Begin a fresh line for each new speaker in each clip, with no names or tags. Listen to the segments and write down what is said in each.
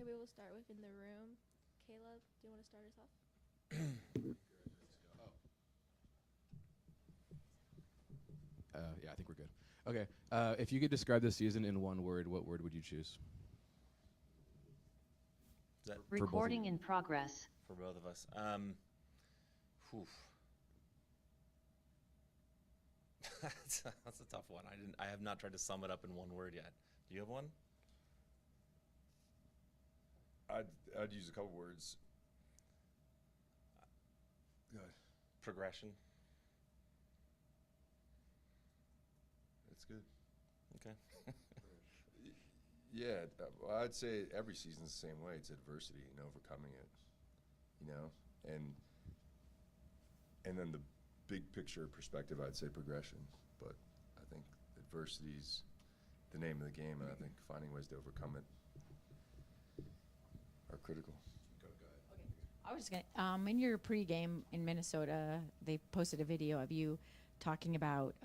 we will start with in the room. Caleb, do you want to start us off?
Yeah, I think we're good. Okay, if you could describe this season in one word, what word would you choose?
Is that
Recording in progress.
for both of us? Whew. That's a tough one. I have not tried to sum it up in one word yet. Do you have one?
I'd use a couple words. Good.
Progression.
That's good.
Okay.
Yeah, well, I'd say every season's the same way. It's adversity and overcoming it, and then the big picture perspective, I'd say progression. But I think adversity's the name of the game, and I think finding ways to overcome it are critical.
Go ahead.
Okay. I was just going in your pregame in Minnesota, they posted a video of you talking about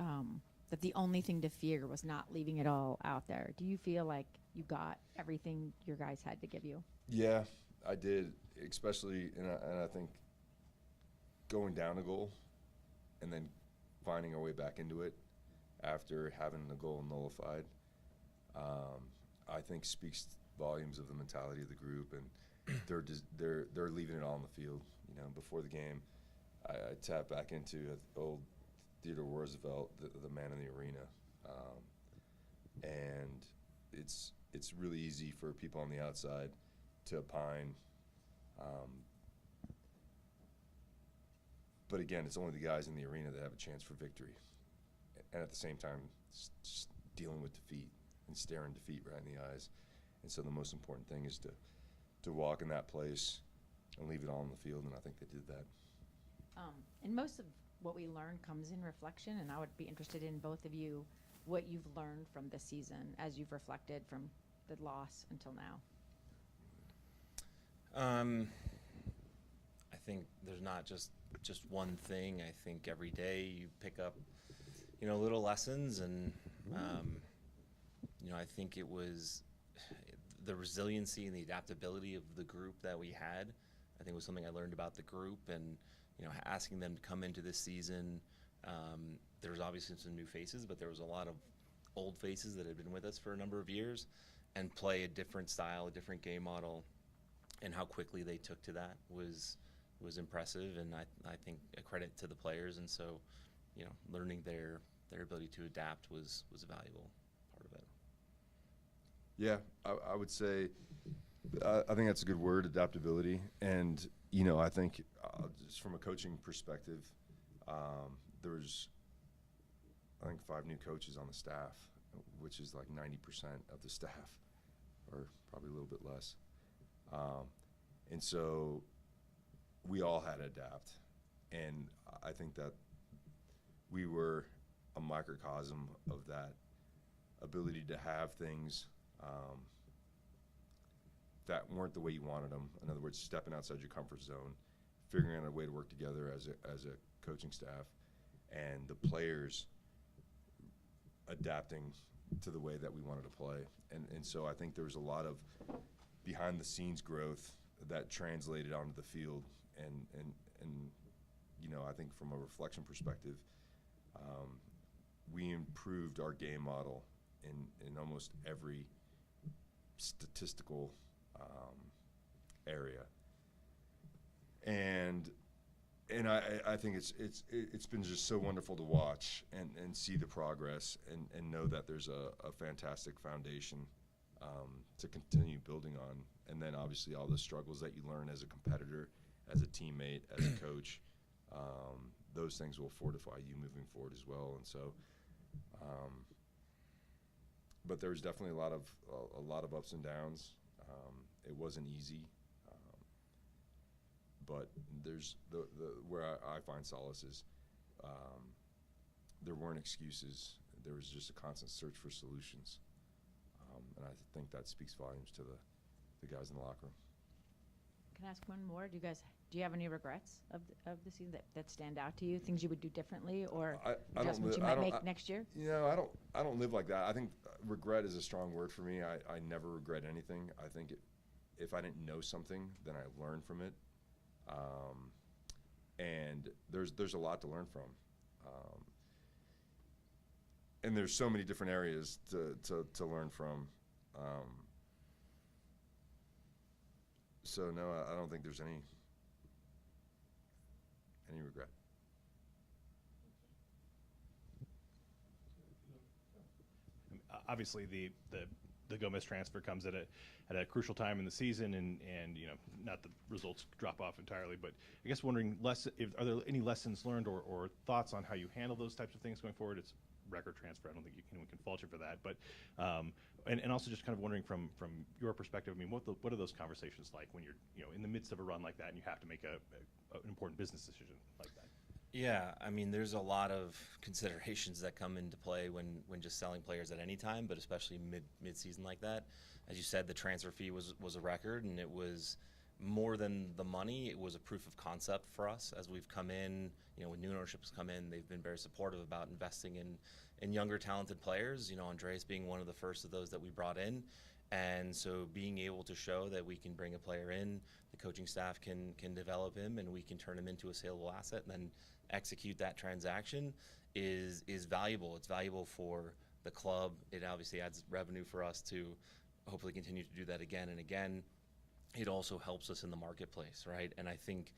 that the only thing to fear was not leaving it all out there. Do you feel like you got everything your guys had to give you?
Yeah, I did, especially, and I think going down a goal and then finding our way back into it after having the goal nullified, I think speaks volumes of the mentality of the group, and they're leaving it all on the field. Before the game, I tap back into old Theodore Roosevelt, the man in the arena, and it's really easy for people on the outside to opine. But again, it's only the guys in the arena that have a chance for victory, and at the same time, just dealing with defeat and staring defeat right in the eyes. And so the most important thing is to walk in that place and leave it all on the field, and I think they did that.
And most of what we learn comes in reflection, and I would be interested in both of you, what you've learned from this season as you've reflected from the loss until now.
I think there's not just one thing. I think every day you pick up, little lessons, and I think it was the resiliency and the adaptability of the group that we had. I think was something I learned about the group, and asking them to come into this season. There was obviously some new faces, but there was a lot of old faces that had been with us for a number of years and play a different style, a different game model, and how quickly they took to that was impressive, and I think a credit to the players. And so, learning their ability to adapt was a valuable part of it.
Yeah, I would say I think that's a good word, adaptability. And, I think just from a coaching perspective, there's, I think, 5 new coaches on the staff, which is like 90% of the staff, or probably a little bit less. And so we all had to adapt. And I think that we were a microcosm of that ability to have things that weren't the way you wanted them. In other words, stepping outside your comfort zone, figuring out a way to work together as a coaching staff, and the players adapting to the way that we wanted to play. And so I think there was a lot of behind-the-scenes growth that translated onto the field. And I think from a reflection perspective, we improved our game model in almost every statistical area, and I think it's been just so wonderful to watch and see the progress and know that there's a fantastic foundation to continue building on. And then obviously all the struggles that you learn as a competitor, as a teammate, as a coach, those things will fortify you moving forward as well. And so but there was definitely a lot of ups and downs. It wasn't easy, but there's where I find solace is there weren't excuses. There was just a constant search for solutions, and I think that speaks volumes to the guys in the locker room.
Can I ask one more? Do you have any regrets of the season that stand out to you? Things you would do differently, or adjustments you might make next year?
I don't live like that. I think regret is a strong word for me. I never regret anything. I think if I didn't know something, then I learned from it. And there's a lot to learn from. And there's so many different areas to learn from. So no, I don't think there's any regret.
Obviously, the Gomez transfer comes at a crucial time in the season, and not the results drop off entirely, but I guess wondering are there any lessons learned or thoughts on how you handle those types of things going forward? It's record transfer. I don't think anyone can fault you for that, but and also just kind of wondering from your perspective. I mean, what are those conversations like when you're in the midst of a run like that and you have to make an important business decision like that?
Yeah, I mean, there's a lot of considerations that come into play when just selling players at any time, but especially mid-season like that. As you said, the transfer fee was a record, and it was more than the money. It was a proof of concept for us as we've come in. When new ownership has come in, they've been very supportive about investing in younger, talented players. Andreas being one of the first of those that we brought in. And so being able to show that we can bring a player in, the coaching staff can develop him, and we can turn him into a saleable asset, and then execute that transaction is valuable. It's valuable for the club. It obviously adds revenue for us to hopefully continue to do that again and again. It also helps us in the marketplace, right? And I think,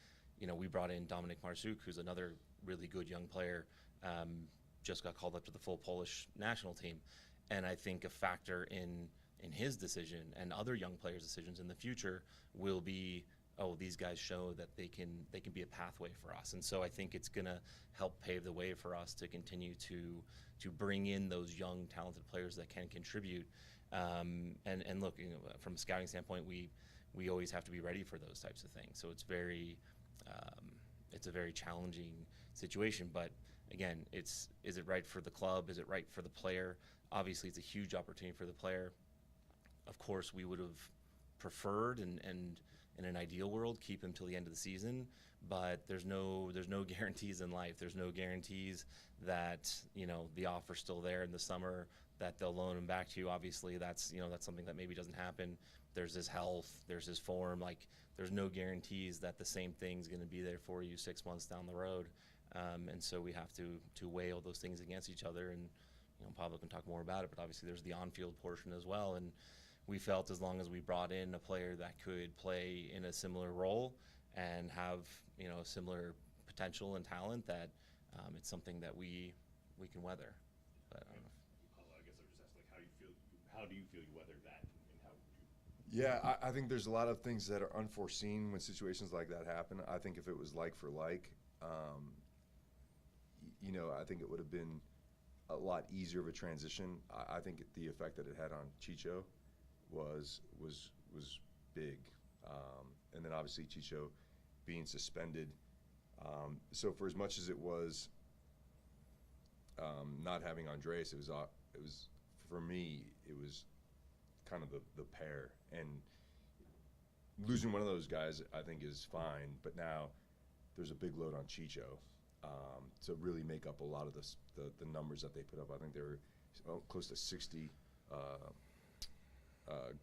we brought in Dominik Marczuk, who's another really good young player, just got called up to the full Polish national team. And I think a factor in his decision and other young players' decisions in the future will be, these guys show that they can be a pathway for us. And so I think it's going to help pave the way for us to continue to bring in those young, talented players that can contribute. And look, from a scouting standpoint, we always have to be ready for those types of things. So it's a very challenging situation. But again, is it right for the club? Is it right for the player? Obviously, it's a huge opportunity for the player. Of course, we would have preferred and in an ideal world keep him till the end of the season, but there's no guarantees in life. There's no guarantees that the offer's still there in the summer, that they'll loan him back to you. Obviously, that's something that maybe doesn't happen. There's his health, there's his form. Like, there's no guarantees that the same thing's going to be there for you 6 months down the road. And so we have to weigh all those things against each other. And Pablo can talk more about it, but obviously there's the on-field portion as well. And we felt as long as we brought in a player that could play in a similar role and have similar potential and talent, that it's something that we can weather. But I don't know.
I guess I'm just asking, how do you feel you weathered that, and how would you?
Yeah, I think there's a lot of things that are unforeseen when situations like that happen. I think if it was like for like, I think it would have been a lot easier of a transition. I think the effect that it had on Chicho was big, and then obviously Chicho being suspended. So for as much as it was not having Andreas, it was for me, it was kind of the pair, and losing one of those guys I think is fine, but now there's a big load on Chicho to really make up a lot of the numbers that they put up. I think they were close to 60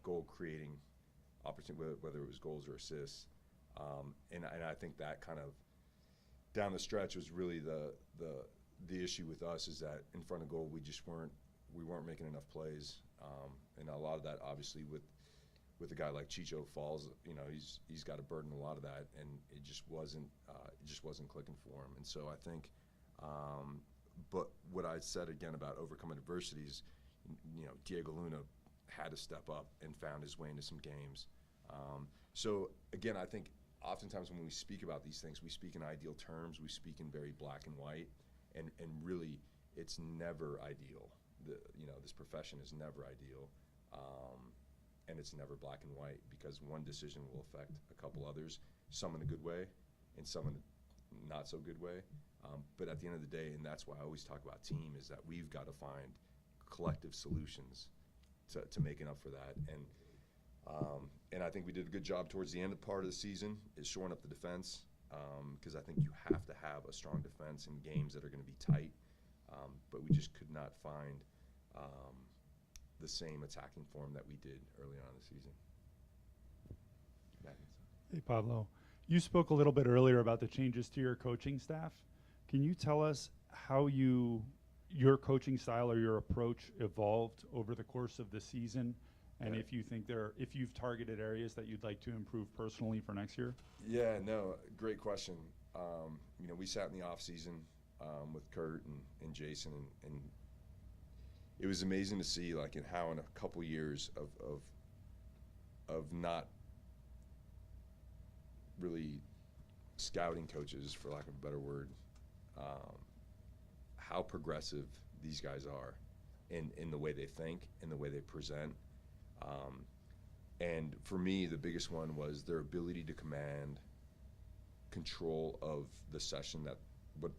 goal creating opportunity, whether it was goals or assists, and I think that kind of down the stretch was really the issue with us, is that in front of goal we weren't making enough plays, and a lot of that obviously with a guy like Chicho falls, he's got to burden a lot of that, and it just wasn't clicking for him. And so I think, but what I said again about overcoming adversities, Diego Luna had to step up and found his way into some games. So again, I think oftentimes when we speak about these things, we speak in ideal terms, we speak in very black and white, and really it's never ideal. This profession is never ideal, and it's never black and white, because one decision will affect a couple others, some in a good way and some in a not so good way. But at the end of the day, and that's why I always talk about team, is that we've got to find collective solutions to making up for that. And I think we did a good job towards the end of part of the season is shoring up the defense, because I think you have to have a strong defense in games that are going to be tight. But we just could not find the same attacking form that we did early on in the season.
Hey, Pablo. You spoke a little bit earlier about the changes to your coaching staff. Can you tell us how your coaching style or your approach evolved over the course of the season, and if you think if you've targeted areas that you'd like to improve personally for next year?
Yeah, no, great question. We sat in the off season with Kurt and Jason, and it was amazing to see like in how in a couple years of not really scouting coaches, for lack of a better word, how progressive these guys are in the way they think, in the way they present. And for me, the biggest one was their ability to command control of the session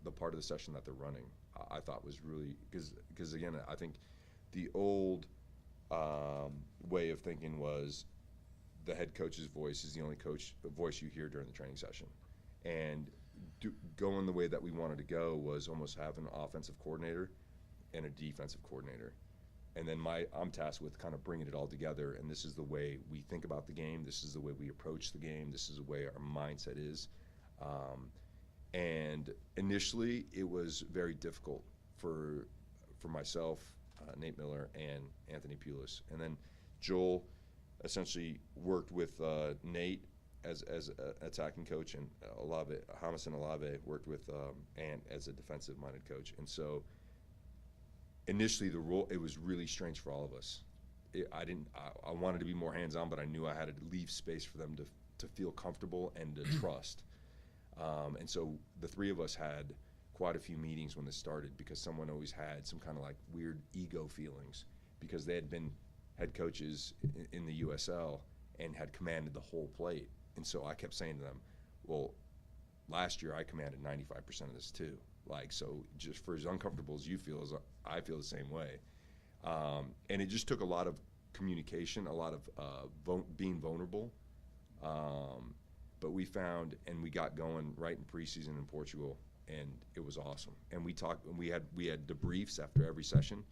the part of the session that they're running. I thought was really, because again, I think the old way of thinking was the head coach's voice is the only voice you hear during the training session. And going the way that we wanted to go was almost have an offensive coordinator and a defensive coordinator. And then I'm tasked with kind of bringing it all together, and this is the way we think about the game, this is the way we approach the game, this is the way our mindset is. And initially, it was very difficult for myself, Nate Miller, and Anthony Pulis. And then Joel essentially worked with Nate as an attacking coach, and Jamison Olave worked with Ant as a defensive-minded coach. And so initially the role, it was really strange for all of us. I wanted to be more hands-on, but I knew I had to leave space for them to feel comfortable and to trust. And so the three of us had quite a few meetings when this started, because someone always had some kind of like weird ego feelings because they had been head coaches in the USL and had commanded the whole plate. And so I kept saying to them, well, last year I commanded 95% of this too. Like, so just for as uncomfortable as you feel, as I feel the same way. And it just took a lot of communication, a lot of being vulnerable. But we found, and we got going right in preseason in Portugal, and it was awesome. And we talked, and we had debriefs after every session,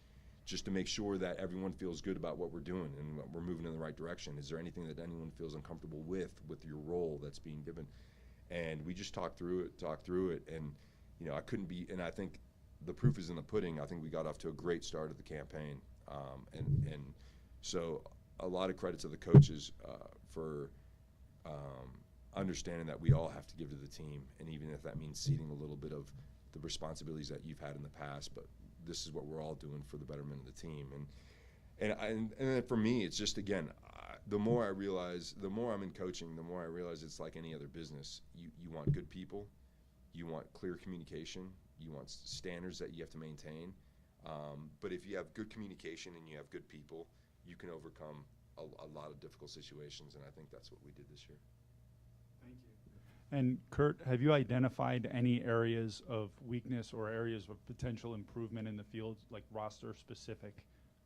just to make sure that everyone feels good about what we're doing and we're moving in the right direction. Is there anything that anyone feels uncomfortable with your role that's being given? And we just talked through it, and I couldn't be. And I think the proof is in the pudding. I think we got off to a great start of the campaign, and so a lot of credit to the coaches for understanding that we all have to give to the team, and even if that means ceding a little bit of the responsibilities that you've had in the past, but this is what we're all doing for the betterment of the team. And then for me, it's just, again, the more I realize, the more I'm in coaching, the more I realize it's like any other business. You want good people, you want clear communication, you want standards that you have to maintain. But if you have good communication and you have good people, you can overcome a lot of difficult situations, and I think that's what we did this year.
Thank you. And Kurt, have you identified any areas of weakness or areas of potential improvement in the field, like roster-specific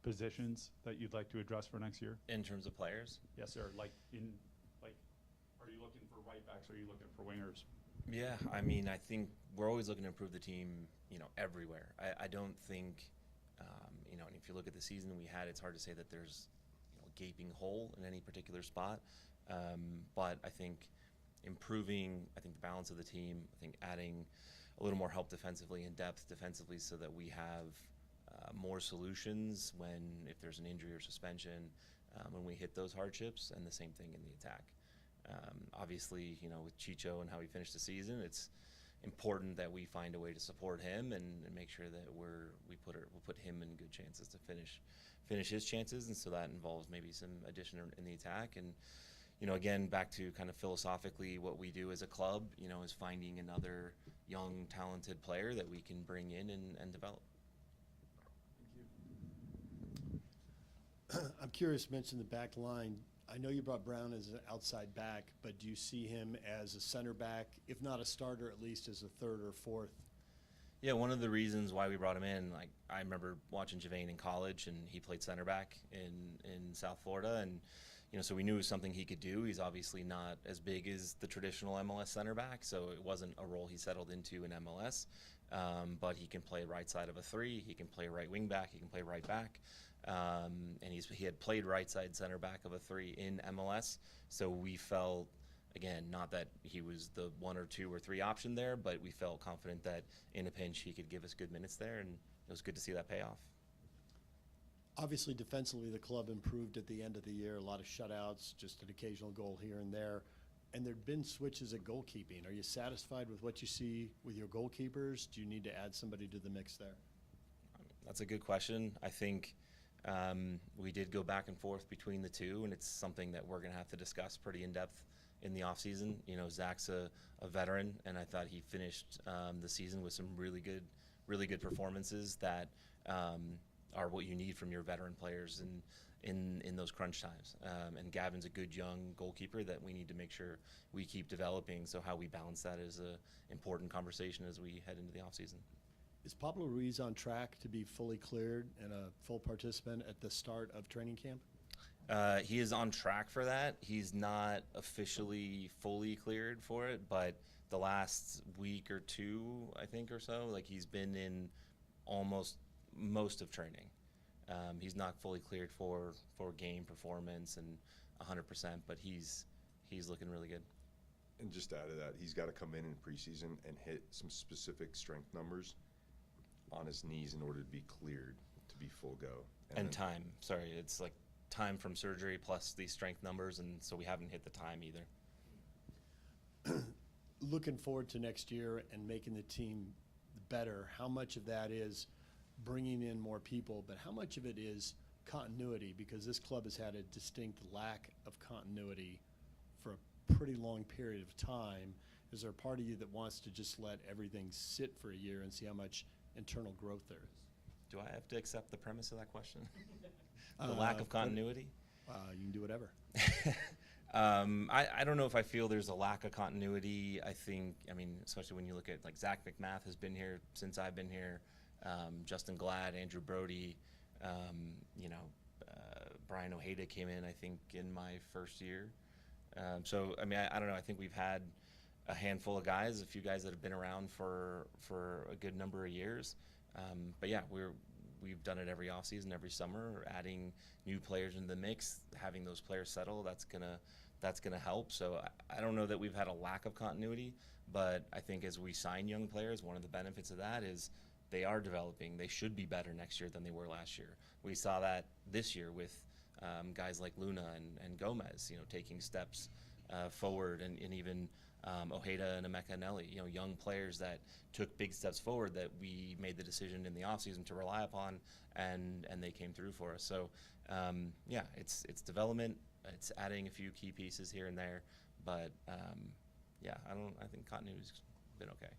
positions that you'd like to address for next year?
In terms of players?
Yes, sir. Are you looking for right backs? Or are you looking for wingers?
Yeah, I mean, I think we're always looking to improve the team, everywhere. I don't think, and if you look at the season we had, it's hard to say that there's a gaping hole in any particular spot. But I think improving, the balance of the team, adding a little more help defensively and depth defensively so that we have more solutions if there's an injury or suspension, when we hit those hardships, and the same thing in the attack. Obviously, with Chicho and how he finished the season, it's important that we find a way to support him and make sure that we'll put him in good chances to finish his chances, and so that involves maybe some addition in the attack. And again, back to kind of philosophically what we do as a club, is finding another young, talented player that we can bring in and develop.
I'm curious, mention the back line. I know you brought Brown as an outside back, but do you see him as a center back, if not a starter, at least as a third or fourth?
Yeah, one of the reasons why we brought him in, I remember watching Javane in college, and he played center back in South Florida, and so we knew it was something he could do. He's obviously not as big as the traditional MLS center back, so it wasn't a role he settled into in MLS. But he can play right side of a three, he can play right wing back, he can play right back. And he had played right side center back of a three in MLS, so we felt again, not that he was the 1 or 2 or 3 option there, but we felt confident that in a pinch he could give us good minutes there, and it was good to see that pay off.
Obviously, defensively, the club improved at the end of the year. A lot of shutouts, just an occasional goal here and there. And there'd been switches at goalkeeping. Are you satisfied with what you see with your goalkeepers? Do you need to add somebody to the mix there?
That's a good question. I think we did go back and forth between the two, and it's something that we're going to have to discuss pretty in depth in the offseason. You know, Zach's a veteran, and I thought he finished the season with some really good performances that are what you need from your veteran players in those crunch times. And Gavin's a good young goalkeeper that we need to make sure we keep developing. So how we balance that is an important conversation as we head into the offseason.
Is Pablo Ruiz on track to be fully cleared and a full participant at the start of training camp?
He is on track for that. He's not officially fully cleared for it, but the last week or 2, I think, or so, like, he's been in almost most of training. He's not fully cleared for game performance and 100%, but he's looking really good.
And just to add to that, he's got to come in preseason and hit some specific strength numbers on his knees in order to be cleared to be full go.
And time. Sorry, it's like time from surgery plus these strength numbers, and so we haven't hit the time either.
Looking forward to next year and making the team better, how much of that is bringing in more people, but how much of it is continuity? Because this club has had a distinct lack of continuity for a pretty long period of time. Is there a part of you that wants to just let everything sit for a year and see how much internal growth there is?
Do I have to accept the premise of that question? The lack of continuity?
You can do whatever.
I don't know if I feel there's a lack of continuity. I mean, especially when you look at, like, Zach McMath has been here since I've been here. Justin Glad, Andrew Brody, Brian Ojeda came in, I think, in my first year. So, I mean, I don't know. I think we've had a handful of guys, a few guys that have been around for a good number of years. But yeah, we've done it every offseason, every summer, adding new players into the mix, having those players settle. That's gonna help. So I don't know that we've had a lack of continuity, but I think as we sign young players, one of the benefits of that is they are developing. They should be better next year than they were last year. We saw that this year with guys like Luna and Gomez, taking steps forward, and even Ojeda and Emeka Nelly, young players that took big steps forward that we made the decision in the offseason to rely upon, and they came through for us. So yeah, it's development. It's adding a few key pieces here and there, but yeah, I think continuity's been okay.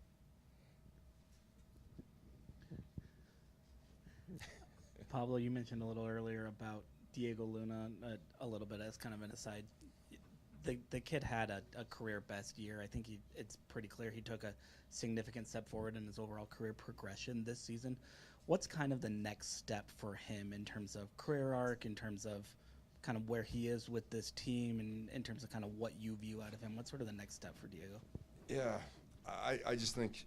Pablo, you mentioned a little earlier about Diego Luna, a little bit as kind of an aside. The kid had a career best year. I think it's pretty clear he took a significant step forward in his overall career progression this season. What's kind of the next step for him in terms of career arc, in terms of kind of where he is with this team, and in terms of kind of what you view out of him? What's sort of the next step for Diego?
Yeah, I just think,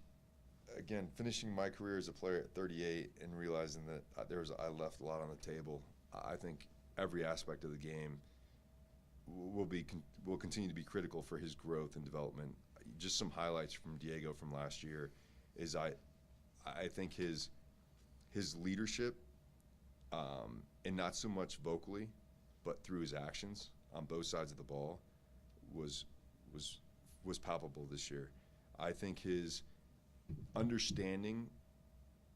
again, finishing my career as a player at 38 and realizing that I left a lot on the table. I think every aspect of the game will continue to be critical for his growth and development. Just some highlights from Diego from last year is I think his leadership, and not so much vocally, but through his actions on both sides of the ball, was palpable this year. I think his understanding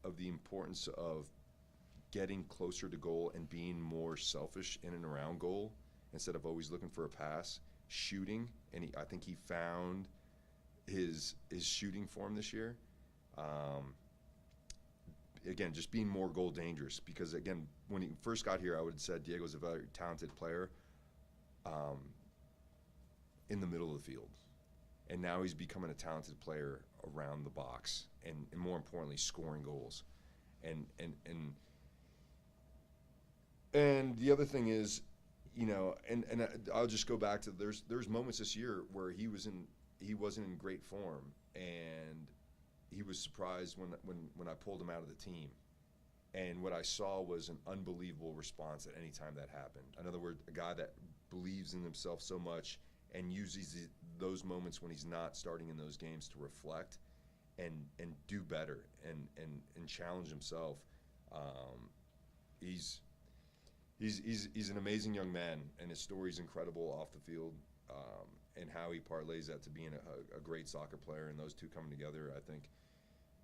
of the importance of getting closer to goal and being more selfish in and around goal instead of always looking for a pass, shooting, and I think he found his shooting form this year. Again, just being more goal dangerous, because again, when he first got here, I would have said Diego's a very talented player in the middle of the field. And now he's becoming a talented player around the box, and more importantly, scoring goals. And the other thing is, and I'll just go back to there's moments this year where he wasn't in great form, and he was surprised when I pulled him out of the team. And what I saw was an unbelievable response at any time that happened. In other words, a guy that believes in himself so much and uses those moments when he's not starting in those games to reflect and do better and challenge himself. He's an amazing young man, and his story's incredible off the field, and how he parlays that to being a great soccer player. And those two coming together, I think,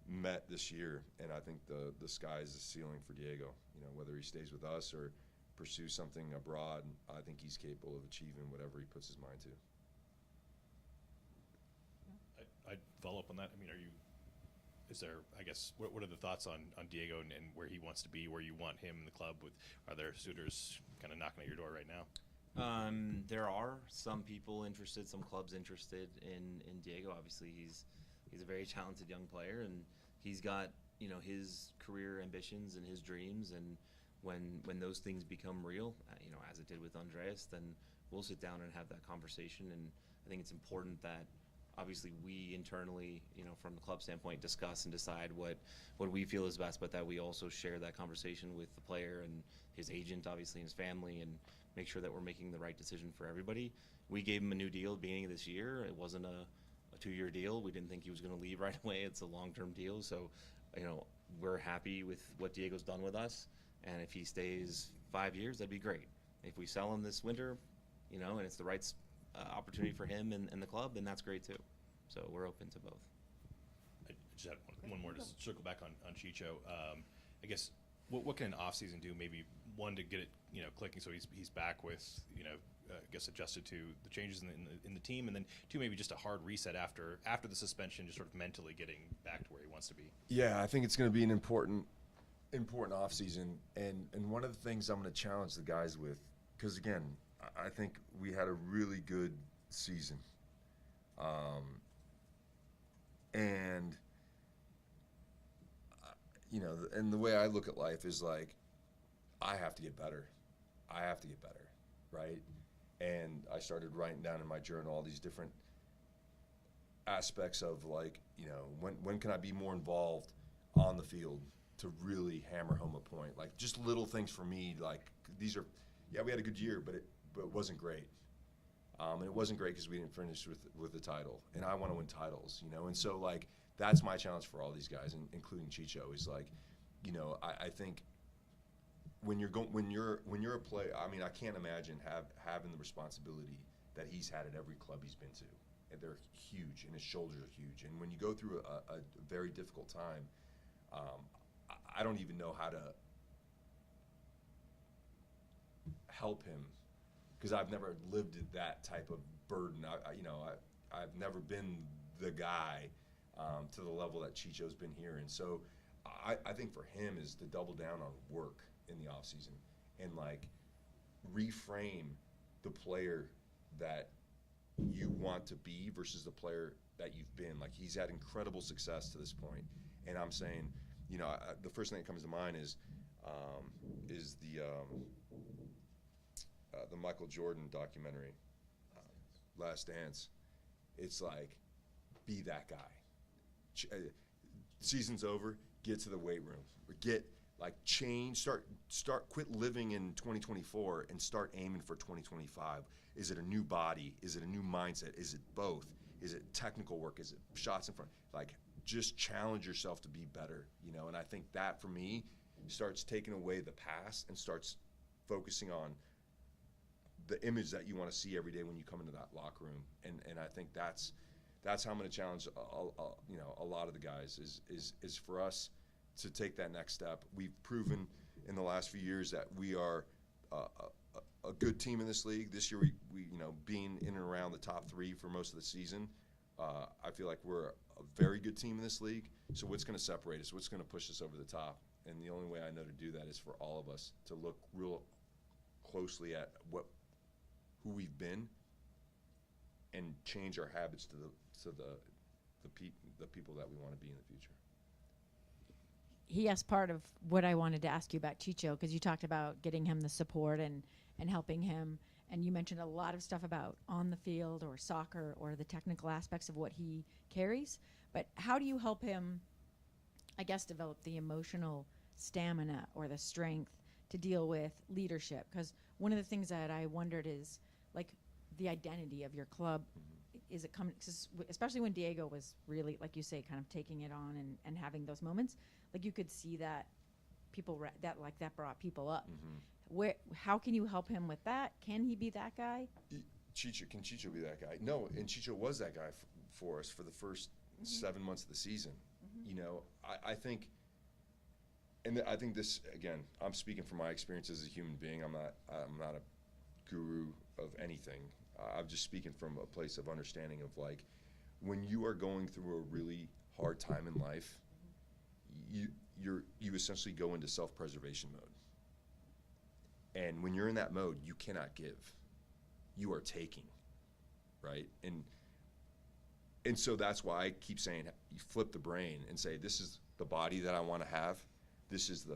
met this year. And I think the sky's the ceiling for Diego. You know, whether he stays with us or pursues something abroad, I think he's capable of achieving whatever he puts his mind to.
I'd follow up on that. I mean, is there, I guess, what are the thoughts on Diego and where he wants to be, where you want him in the club? Are there suitors kind of knocking at your door right now?
There are some people interested, some clubs interested in Diego. Obviously, he's a very talented young player, and he's got, you know, his career ambitions and his dreams. And when those things become real, you know, as it did with Andreas, then we'll sit down and have that conversation. And I think it's important that obviously we internally, you know, from the club standpoint, discuss and decide what we feel is best, but that we also share that conversation with the player and his agent, obviously, and his family, and make sure that we're making the right decision for everybody. We gave him a new deal at the beginning of this year. It wasn't a 2-year deal. We didn't think he was going to leave right away. It's a long-term deal. So, you know, we're happy with what Diego's done with us. And if he stays 5 years, that'd be great. If we sell him this winter, you know, and it's the right opportunity for him and the club, then that's great too. So we're open to both.
I just had one more to circle back on Chicho. I guess what can an off season do? Maybe one, to get it, you know, clicking so he's back with, you know, I guess adjusted to the changes in the team, and then two, maybe just a hard reset after the suspension, just sort of mentally getting back to where he wants to be.
Yeah, I think it's going to be an important off season, and one of the things I'm going to challenge the guys with, because again, I think we had a really good season, and you know, and the way I look at life is like, I have to get better, right? And I started writing down in my journal all these different aspects of, like, you know, when can I be more involved on the field to really hammer home a point? Like, just little things for me, like, these are, yeah, we had a good year, but it wasn't great. And it wasn't great because we didn't finish with the title. And I want to win titles, you know? And so, like, that's my challenge for all these guys, including Chicho, is like, you know, I think when you're a player, I mean, I can't imagine having the responsibility that he's had at every club he's been to. And they're huge, and his shoulders are huge. And when you go through a very difficult time, I don't even know how to help him, because I've never lived that type of burden. I've never been the guy to the level that Chicho's been here. And so I think for him is to double down on work in the off season and, like, reframe the player that you want to be versus the player that you've been. Like, he's had incredible success to this point, and I'm saying, you know, the first thing that comes to mind is the Michael Jordan documentary, Last Dance. It's like, be that guy. Season's over, get to the weight room, or change, quit living in 2024 and start aiming for 2025. Is it a new body? Is it a new mindset? Is it both? Is it technical work? Is it shots in front? Like, just challenge yourself to be better, you know? And I think that, for me, starts taking away the past and starts focusing on the image that you want to see every day when you come into that locker room. And I think that's how I'm going to challenge a lot of the guys is for us to take that next step. We've proven in the last few years that we are a good team in this league. This year, we you know, being in and around the top 3 for most of the season, I feel like we're a very good team in this league. So what's going to separate us? What's going to push us over the top? And the only way I know to do that is for all of us to look real closely at who we've been and change our habits to the people that we want to be in the future.
He asked part of what I wanted to ask you about Chicho, because you talked about getting him the support and helping him, and you mentioned a lot of stuff about on the field or soccer or the technical aspects of what he carries. But how do you help him, I guess, develop the emotional stamina or the strength to deal with leadership? Because one of the things that I wondered is, like, the identity of your club is it coming, especially when Diego was really, like you say, kind of taking it on and having those moments, like you could see that that brought people up. How can you help him with that? Can he be that guy?
Can Chicho be that guy? No, and Chicho was that guy for us for the first 7 months of the season. You know, I think, and I think this, again, I'm speaking from my experience as a human being. I'm not a guru of anything. I'm just speaking from a place of understanding of, like, when you are going through a really hard time in life, you essentially go into self-preservation mode. And when you're in that mode, you cannot give. You are taking, right? And so that's why I keep saying, you flip the brain and say, this is the body that I want to have. This is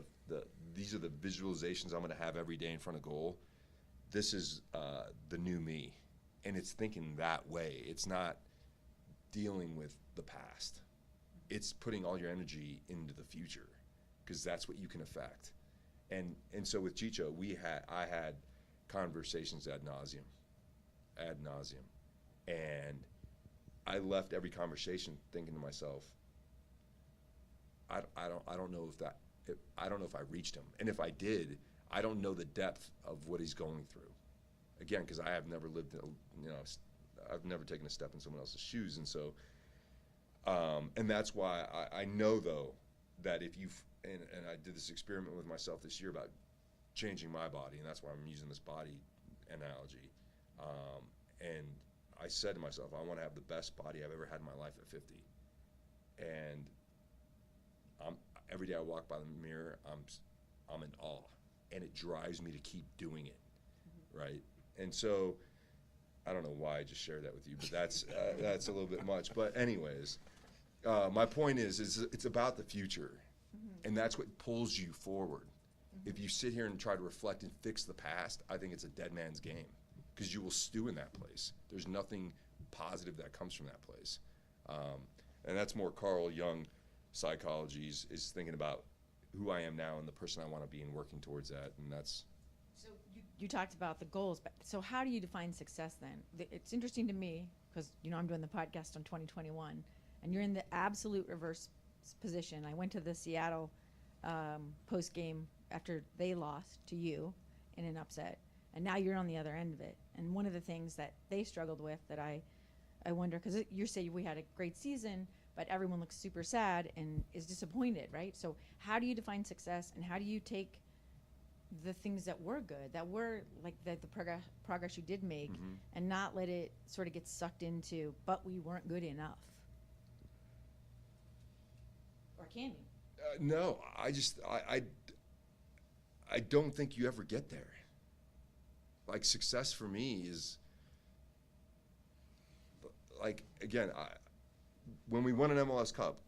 these are the visualizations I'm going to have every day in front of goal. This is the new me. And it's thinking that way. It's not dealing with the past. It's putting all your energy into the future, because that's what you can affect. And so with Chicho, I had conversations ad nauseum. And I left every conversation thinking to myself, I don't know if I reached him. And if I did, I don't know the depth of what he's going through. Again, because I have never lived, I've never taken a step in someone else's shoes. And so, and that's why I know, though, that if you've, and I did this experiment with myself this year about changing my body, and that's why I'm using this body analogy. And I said to myself, I want to have the best body I've ever had in my life at 50. And every day I walk by the mirror, I'm in awe, and it drives me to keep doing it, right? And so, I don't know why I just shared that with you, but that's a little bit much. But anyways, my point is it's about the future, and that's what pulls you forward. If you sit here and try to reflect and fix the past, I think it's a dead man's game, because you will stew in that place. There's nothing positive that comes from that place. And that's more Carl Jung psychology, is thinking about who I am now and the person I want to be and working towards that. And that's...
So you talked about the goals, but so how do you define success then? It's interesting to me, because, I'm doing the podcast on 2021, and you're in the absolute reverse position. I went to the Seattle post-game after they lost to you in an upset, and now you're on the other end of it. And one of the things that they struggled with that I wonder, because you say we had a great season, but everyone looks super sad and is disappointed, right? So how do you define success, and how do you take the things that were good, that were like the progress you did make, and not let it sort of get sucked into, but we weren't good enough? Or can you?
No, I don't think you ever get there. Like, success for me is, like, again, when we won an MLS Cup,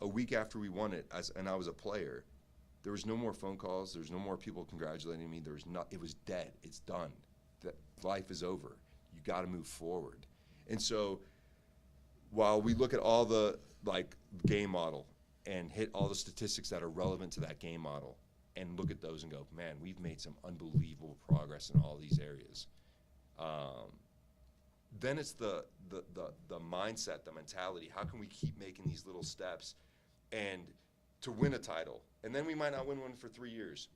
a week after we won it, and I was a player, there was no more phone calls. There's no more people congratulating me. It was dead. It's done. That life is over. You got to move forward. And so, while we look at all the game model and hit all the statistics that are relevant to that game model, and look at those and go, man, we've made some unbelievable progress in all these areas. Then it's the mindset, the mentality. How can we keep making these little steps and to win a title? And then we might not win one for 3 years,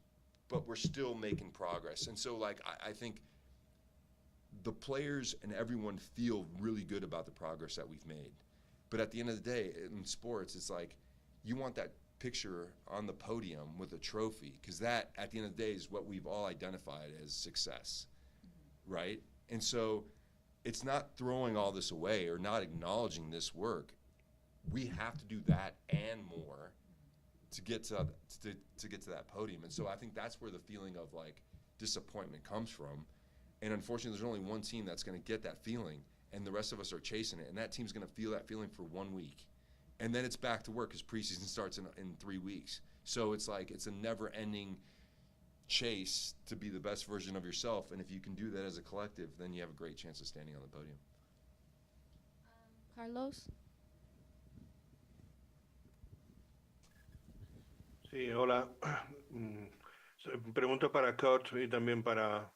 but we're still making progress. And so, I think the players and everyone feel really good about the progress that we've made. But at the end of the day, in sports, it's like you want that picture on the podium with a trophy, because that, at the end of the day, is what we've all identified as success, right? And so it's not throwing all this away or not acknowledging this work. We have to do that and more to get to that podium. And so I think that's where the feeling of disappointment comes from. And unfortunately, there's only one team that's going to get that feeling, and the rest of us are chasing it. And that team's going to feel that feeling for 1 week. And then it's back to work, because preseason starts in 3 weeks. So it's a never-ending chase to be the best version of yourself. And if you can do that as a collective, then you have a great chance of standing on the podium.
Carlos?
Sí, hola. Pregunto para Coach y también para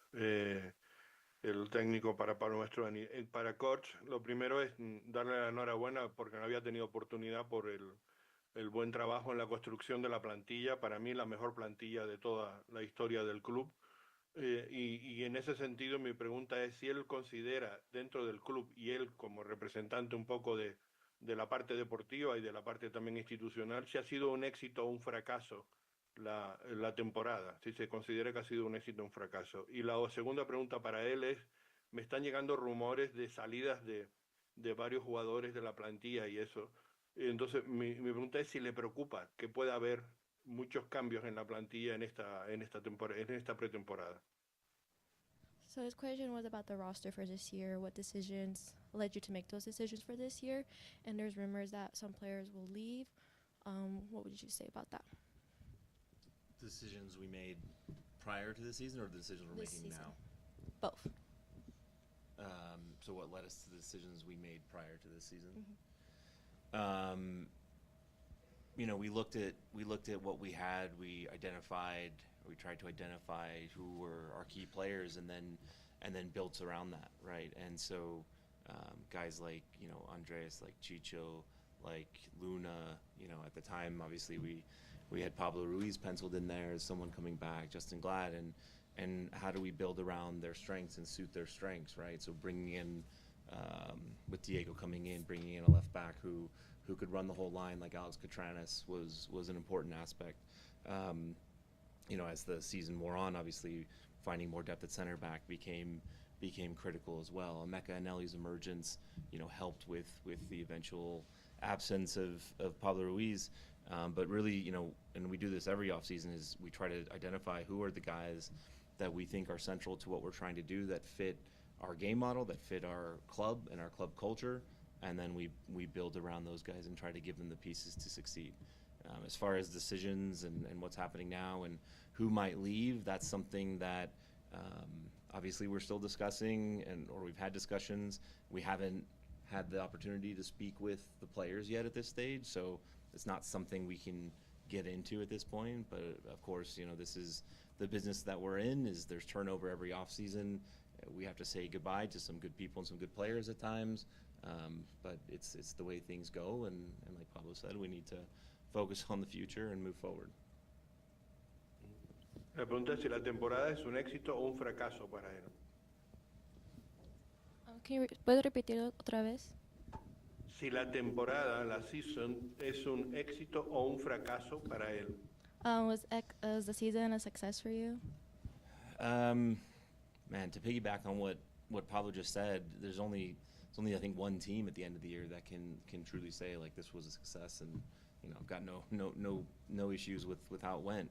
el técnico para Pablo Mastroeni. Para coach, lo primero es darle la enhorabuena porque no había tenido oportunidad por el buen trabajo en la construcción de la plantilla. Para mí la mejor plantilla de toda la historia del club. Y en ese sentido mi pregunta es si él considera dentro del club y él como representante un poco de la parte deportiva y de la parte también institucional, si ha sido un éxito o un fracaso la temporada, si se considera que ha sido un éxito o un fracaso. Y la segunda pregunta para él es, me están llegando rumores de salidas de varios jugadores de la plantilla y eso. Entonces mi pregunta es si le preocupa que pueda haber muchos cambios en la plantilla en esta pretemporada.
So his question was about the roster for this year. What decisions led you to make those decisions for this year? And there's rumors that some players will leave. What would you say about that?
Decisions we made prior to the season, or the decisions we're
This
making
season.
now?
Both.
So what led us to the decisions we made prior to this season?
Mhm.
You know, we looked at what we had. We tried to identify who were our key players, and then built around that, right? And so guys like, you know, Andres, like Chicho, like Luna, you know, at the time obviously we had Pablo Ruiz penciled in there as someone coming back, Justin Glad, and how do we build around their strengths and suit their strengths, right? So bringing in, with Diego coming in, bringing in a left back who could run the whole line like Alex Catranes was an important aspect. You know, as the season wore on, obviously finding more depth at center back became critical as well. Emeka Anelli's emergence, you know, helped with the eventual absence of Pablo Ruiz. But really, you know, and we do this every offseason, is we try to identify who are the guys that we think are central to what we're trying to do, that fit our game model, that fit our club and our club culture, and then we build around those guys and try to give them the pieces to succeed. As far as decisions and what's happening now and who might leave, that's something that obviously we're still discussing, or we've had discussions. We haven't had the opportunity to speak with the players yet at this stage, so it's not something we can get into at this point. But of course, you know, this is the business that we're in. Is there's turnover every offseason. We have to say goodbye to some good people and some good players at times. But it's the way things go, and like Pablo said, we need to focus on the future and move forward.
La pregunta es si la temporada es un éxito o un fracaso para él.
¿Puedo repetirlo otra vez?
Si la temporada, la season, es un éxito o un fracaso para él.
Was the season a success for you?
Man, to piggyback on what Pablo just said, there's only I think one team at the end of the year that can truly say like this was a success, and you know, I've got no issues with how it went.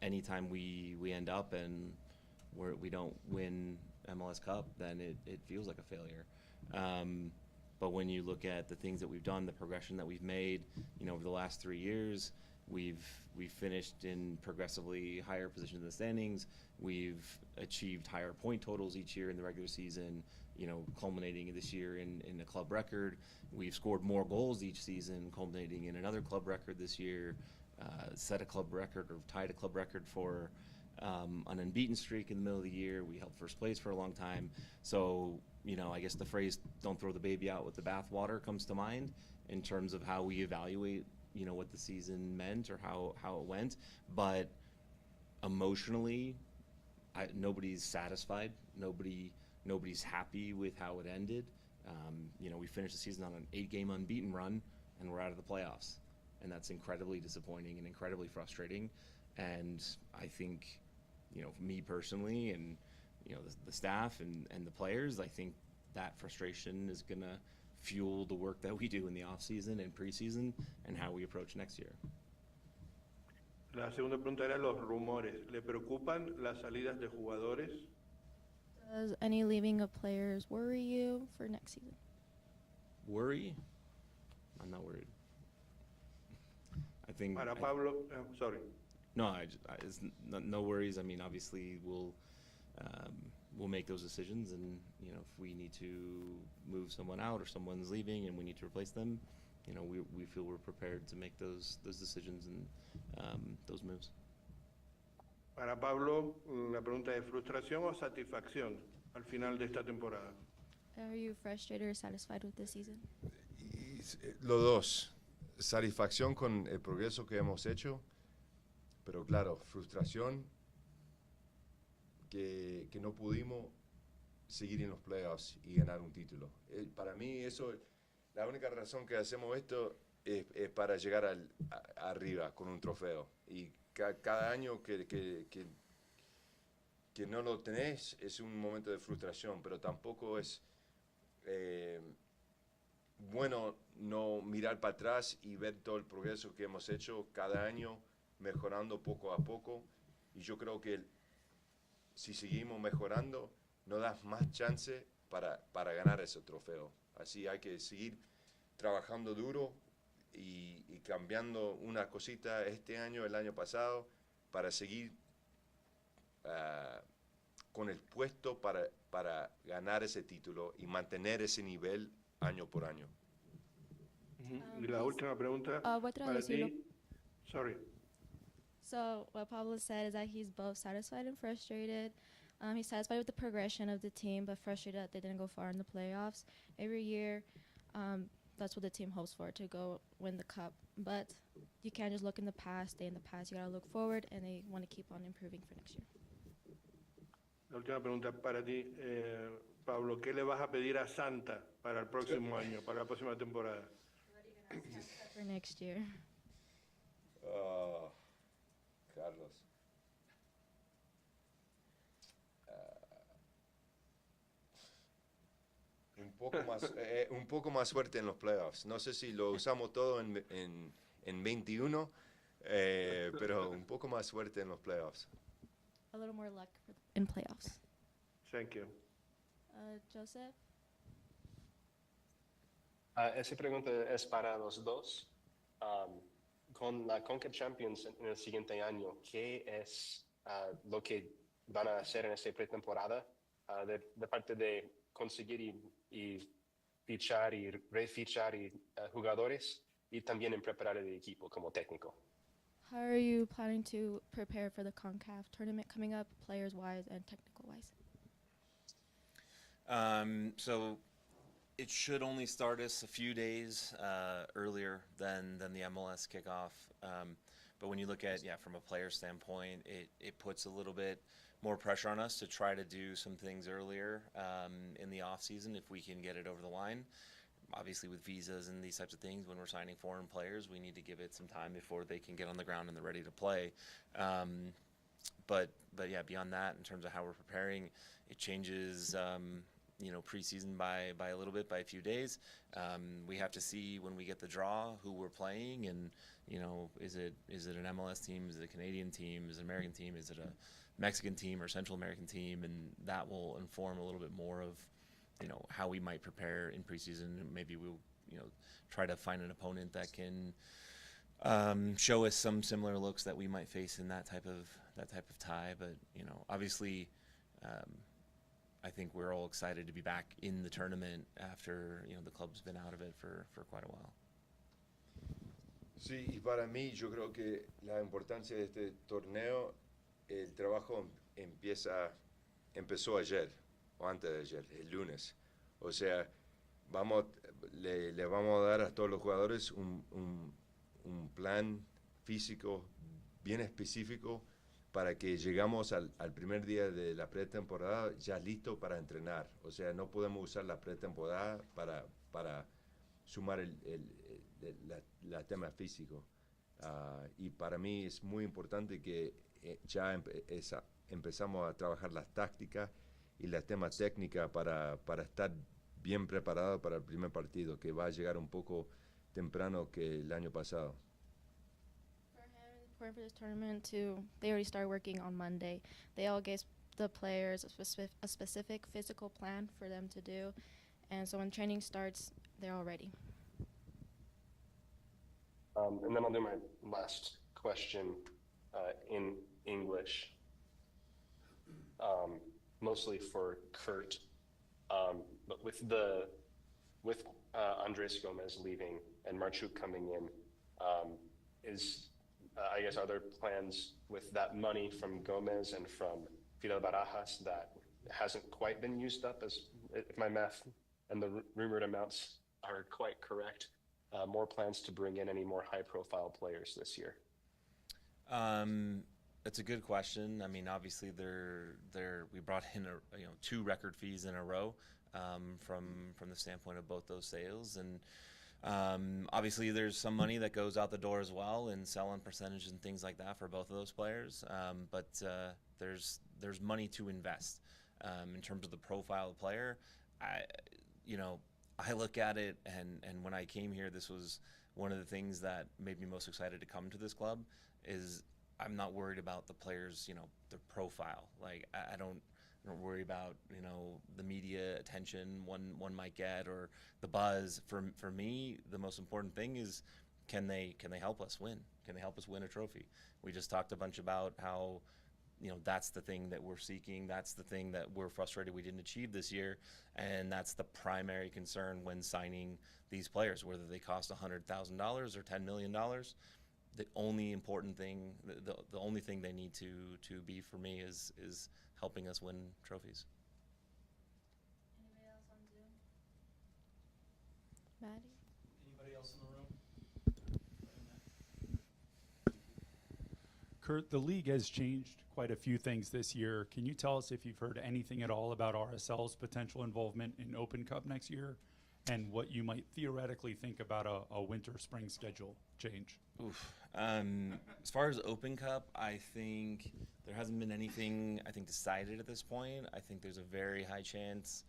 Anytime we end up and we don't win MLS Cup, then it feels like a failure. But when you look at the things that we've done, the progression that we've made, you know, over the last 3 years, we've finished in progressively higher positions in the standings. We've achieved higher point totals each year in the regular season, you know, culminating this year in a club record. We've scored more goals each season, culminating in another club record this year, set a club record or tied a club record for an unbeaten streak in the middle of the year. We held first place for a long time. So, you know, I guess the phrase "don't throw the baby out with the bathwater" comes to mind in terms of how we evaluate, you know, what the season meant or how it went. But emotionally, nobody's satisfied. Nobody's happy with how it ended. You know, we finished the season on an 8-game unbeaten run, and we're out of the playoffs. And that's incredibly disappointing and incredibly frustrating. And I think, you know, me personally and, you know, the staff and the players, I think that frustration is going to fuel the work that we do in the off-season and preseason and how we approach next year.
La segunda pregunta era los rumores. ¿Le preocupan las salidas de jugadores?
Does any leaving of players worry you for next season?
Worry? I'm not worried. I think
Para Pablo, sorry.
No, it's no worries. I mean, obviously we'll make those decisions, and you know, if we need to move someone out or someone's leaving and we need to replace them, you know, we feel we're prepared to make those decisions and those moves.
Para Pablo, la pregunta es frustración o satisfacción. al final de esta temporada?
Are you frustrated or satisfied with this season?
Los dos. Satisfacción con el progreso que hemos hecho, pero claro, frustración que no pudimos seguir en los playoffs y ganar un título. Para mí eso, la única razón que hacemos esto es para llegar arriba con un trofeo. Y cada año que no lo tenés es un momento de frustración, pero tampoco es bueno no mirar para atrás y ver todo el progreso que hemos hecho cada año, mejorando poco a poco. Y yo creo que si seguimos mejorando, nos da más chance para ganar ese trofeo. Así hay que seguir trabajando duro y cambiando una cosita este año, el año pasado, para seguir con el puesto para ganar ese título y mantener ese nivel año por año.
Y la última pregunta
voy a
para
traducirlo.
ti. Sorry.
So what Pablo said is that he's both satisfied and frustrated. He's satisfied with the progression of the team, but frustrated that they didn't go far in the playoffs. Every year, that's what the team hopes for, to go win the cup. But you can't just look in the past, stay in the past. You got to look forward, and they want to keep on improving for next year.
La última pregunta para ti, Pablo. ¿Qué le vas a pedir a Santa para el próximo año, para la próxima temporada?
For next year.
Carlos. Un poco más suerte en los playoffs. No sé si lo usamos todo en 21, pero un poco más suerte en los playoffs.
A little more luck in playoffs.
Thank you.
Joseph?
Esa pregunta es para los dos. Con la CONCACAF Champions en el siguiente año, ¿qué es lo que van a hacer en esta pretemporada de parte de conseguir y fichar y refichar jugadores y también en preparar el equipo como técnico?
How are you planning to prepare for the CONCACAF tournament coming up, players-wise and technical-wise?
So it should only start us a few days earlier than the MLS kickoff. But when you look at, from a player standpoint, it puts a little bit more pressure on us to try to do some things earlier in the off season if we can get it over the line. Obviously with visas and these types of things, when we're signing foreign players, we need to give it some time before they can get on the ground and they're ready to play. But yeah, beyond that, in terms of how we're preparing, it changes preseason by a little bit, by a few days. We have to see when we get the draw who we're playing, and is it an MLS team, is it a Canadian team, is it an American team, is it a Mexican team or Central American team, and that will inform a little bit more of how we might prepare in preseason. Maybe we'll try to find an opponent that can show us some similar looks that we might face in that type of tie. But obviously, I think we're all excited to be back in the tournament after the club's been out of it for quite a while.
Sí, y para mí yo creo que la importancia de este torneo, el trabajo empezó ayer o antes de ayer, el lunes. O sea, le vamos a dar a todos los jugadores un plan físico bien específico para que llegamos al primer día de la pretemporada ya listo para entrenar. O sea, no podemos usar la pretemporada para sumar el tema físico. Y para mí es muy importante que ya empezamos a trabajar las tácticas y la tema técnica para estar bien preparado para el primer partido, que va a llegar un poco temprano que el año pasado.
For him, it's important for this tournament they already started working on Monday. They all gave the players a specific physical plan for them to do, and so when training starts, they're all ready.
And then I'll do my last question in English, mostly for Kurt. But with Andres Gomez leaving and Marchuk coming in, I guess, are there plans with that money from Gomez and from Fidel Barajas that hasn't quite been used up, as if my math and the rumored amounts are quite correct. More plans to bring in any more high-profile players this year?
That's a good question. I mean, obviously, we brought in 2 record fees in a row from the standpoint of both those sales, and obviously there's some money that goes out the door as well in sell-on percentages and things like that for both of those players. But there's money to invest in terms of the profile of the player. I look at it, and when I came here, this was one of the things that made me most excited to come to this club. Is I'm not worried about the players, their profile. Like I don't worry about the media attention one might get or the buzz. For me, the most important thing is can they help us win? Can they help us win a trophy? We just talked a bunch about how that's the thing that we're seeking. That's the thing that we're frustrated we didn't achieve this year, and that's the primary concern when signing these players, whether they cost $100,000 or $10 million. The only important thing, the only thing they need to be for me is helping us win trophies.
Anybody else on Zoom? Maddie?
Anybody else in the room?
Kurt, the league has changed quite a few things this year. Can you tell us if you've heard anything at all about RSL's potential involvement in Open Cup next year, and what you might theoretically think about a winter-spring schedule change?
Oof. As far as Open Cup, I think there hasn't been anything decided at this point. I think there's a very high chance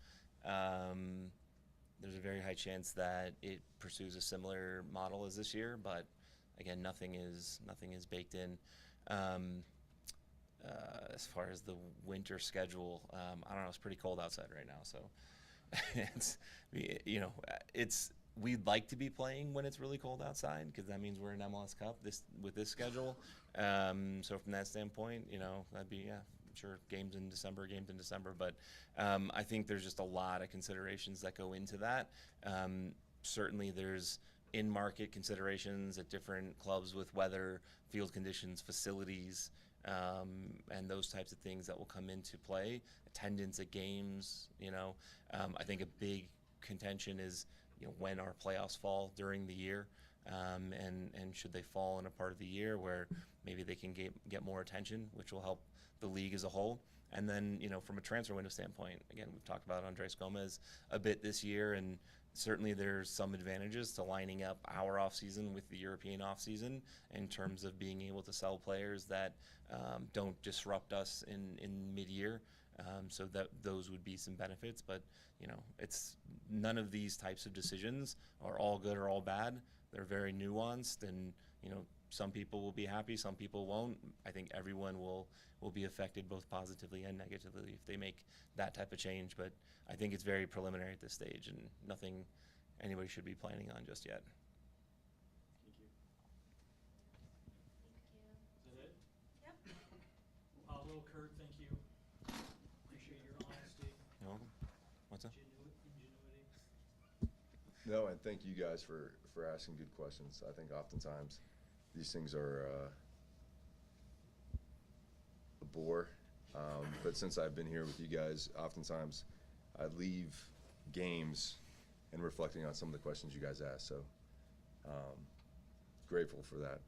that it pursues a similar model as this year, but again, nothing is baked in. As far as the winter schedule, I don't know. It's pretty cold outside right now, so we'd like to be playing when it's really cold outside because that means we're in MLS Cup with this schedule. So from that standpoint, that'd be sure games in December. But I think there's just a lot of considerations that go into that. Certainly, there's in-market considerations at different clubs with weather, field conditions, facilities, and those types of things that will come into play. Attendance at games, I think a big contention is when our playoffs fall during the year, and should they fall in a part of the year where maybe they can get more attention, which will help the league as a whole. And then from a transfer window standpoint, again, we've talked about Andres Gomez a bit this year, and certainly there's some advantages to lining up our offseason with the European offseason in terms of being able to sell players that don't disrupt us in mid-year. So that those would be some benefits, but it's none of these types of decisions are all good or all bad. They're very nuanced, and some people will be happy, some people won't. I think everyone will be affected both positively and negatively if they make that type of change, but I think it's very preliminary at this stage and nothing anybody should be planning on just yet.
Thank you.
Thank you.
Is that it? Yep. Pablo, Kurt, thank you. Appreciate your honesty.
You're welcome. What's that?
Ingenuity.
No, and thank you guys for asking good questions. I think oftentimes these things are a bore, but since I've been here with you guys, oftentimes I leave games and reflecting on some of the questions you guys asked. So grateful for that.